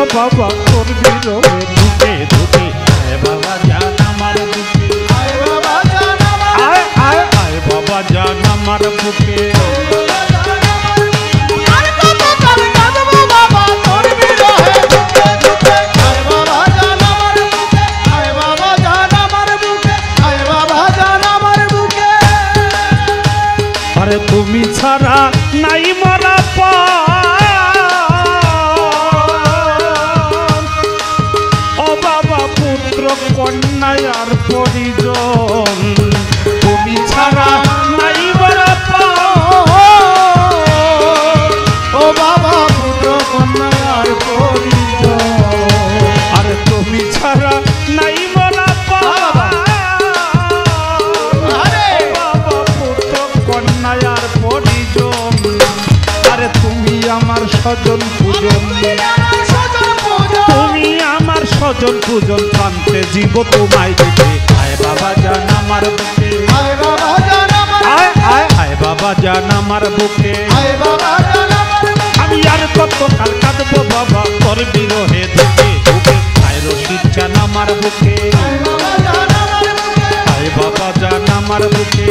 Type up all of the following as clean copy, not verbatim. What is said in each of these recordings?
বাবা তোর বিরহে ঢুকে ঢুকে আয় বাবা জান আমার বুকে আয় বাবা জান আয় আয় আয় বাবা জান আমার বুকে তুমি ছাড়া নাই মরা ও বাবা পুত্র কন্যা আর পরিজন তুমি ছাড়া নাই মরা ও বাবা পুত্র কন্যা আর পরিজন আরে তুমি ছাড়া নাই মরা আমার স্বজন পূজন তুমি আমার স্বজন পূজন প্রান্তে জীব তোমায় দিতে আয় বাবা জান আমার বুকে আয় বাবা জান আয় আয় আয় বাবা জান আমার বুকে আয় বাবা জান আমি আর কত কাল কাঁদবো বাবা তোর বিরহে ঢুকে ঢুকে আয় রশিদ জান আমার বুকে আয় বাবা জান আমার বুকে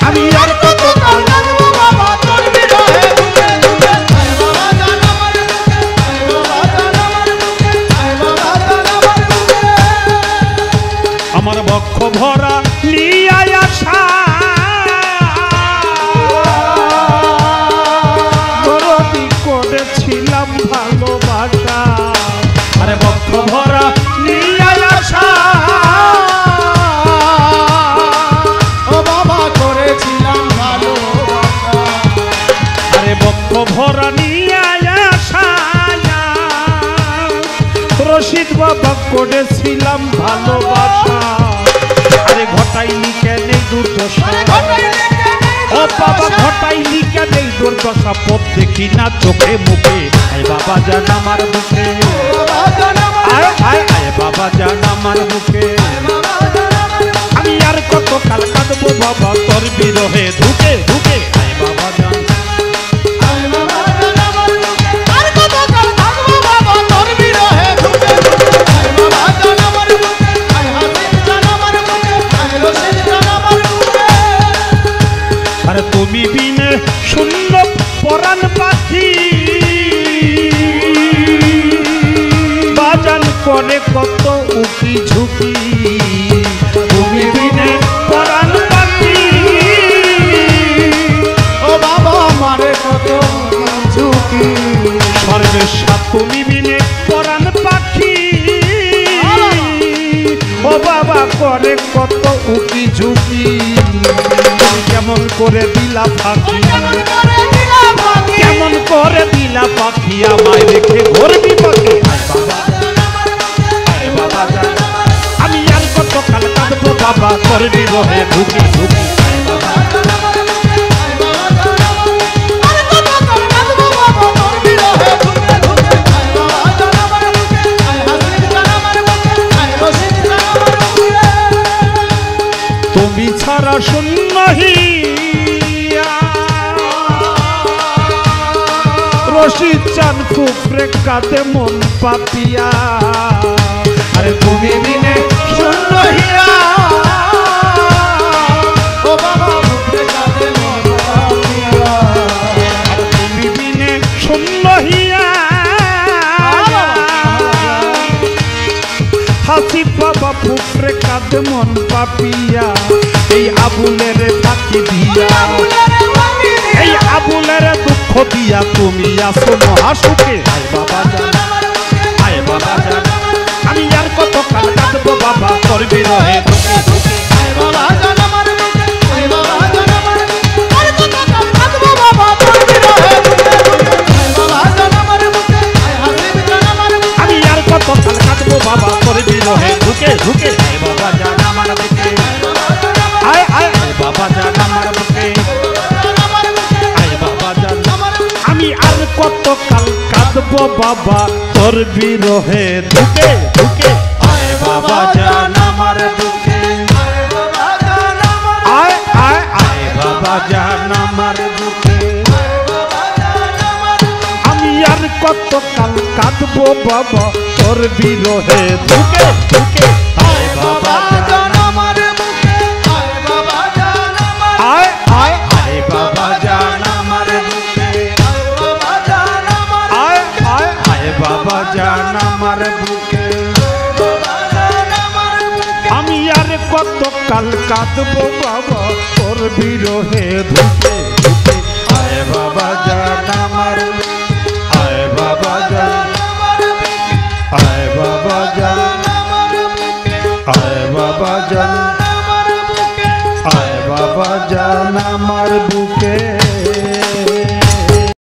আমি আর কত কাল কাঁদবো বাবা তোর বিরহে আমার বক্ষ ভরা নিয়ে আসা দরদি করেছিলাম ভালোবাসা আরে বক্ষ ভরা নিয়ে আসা ও বাবা করেছিলাম ভালোবাসা আরে বক্ষ ভরা নিয়ে আসা রশিদ বাবা করেছিলাম ভালোবাসা আরে ঘটাইনি কেন দুর্দশা ও বাবা ঘটাইনি কেন দুর্দশা পথ দেখি না চোখে মুখে আয় বাবা জান আমার বুকে আয় আয় আয় বাবা জান আমার বুকে আমি আর কত কাল কাঁদবো বাবা তোর বিরহে ঢুকে ঢুকে আয় বাবা জান তুমি বিনে শূন্য পরাণ পাখি বাজান করে কত উকি ঝুঁকি তুমি বিনে পরাণ পাখি ও বাবা মারে কত ঝুঁকি সর্বেশা তুমি বিনে পরাণ পাখি ও বাবা করে কত উকি ঝুঁকি কেমন করে দিলা পাখি কেমন করে দিলা পাখি আমায় রেখে ঘুরবি পাখি আমি আর কত কাল কাঁদবো বাবা করবি রহে ঢুকি ঢুকি তুমি ছাড়া শূন্য রশিদ চান কুফরে কাঁদে মন পাপিয়া আরে তুমি বিনে শূন্য হিয়া ও বাবা কুফরে কাঁদে মন পাপিয়া আরে তুমি বিনে শূন্য হিয়া হাসি বাবা কুফরে কাঁদে মন পাপিয়া এই আবুলের ফাঁকি দিয়া এই আবুলের দুঃখ দিয়া তুমি আসো মহাসুখে আয় বাবা জান আয় বাবা জান আমি আর কত কাল কাঁদবো বাবা তোর বিরহে ঢুকে ঢুকে আয় বাবা জান আমার বুকে আয় বাবা জান আমার আর কত কাল কাঁদবো বাবা তোর বিরহে ঢুকে ঢুকে আয় বাবা জান আমার বুকে আয় হাসিব জান আমার বুকে আমি আর কত কাল কাঁদবো বাবা তোর বিরহে ঢুকে ঢুকে আয় বাবা জান আমার বুকে আয় আয় আয় বাবা জান আমার বুকে আমি আর কত কাল কাঁদবো বাবা তোর বিরহে ঢুকে ঢুকে আয় বাবা জান আমার বুকে আয় আয় আয় বাবা জান আমার বুকে আমি আর কত কাল কাঁদবো বাবা তোর বিরহে ধুকে ধুকে আয় বাবা জান আমার বুকে আয় বাবা জান আমার আয় আয় আয় বাবা জান আমার বুকে আয় বাবা জান আমার আয় আয় আয় বাবা জান আমার বুকে আমি আর কত কাল কাঁদবো বাবা তোর বিরহে ধুকে ধুকে আয় বাবা জান আমার আয় বাবা জান আয় বাবা জান আয় বাবা জান আয় বাবা জান আমার বুকে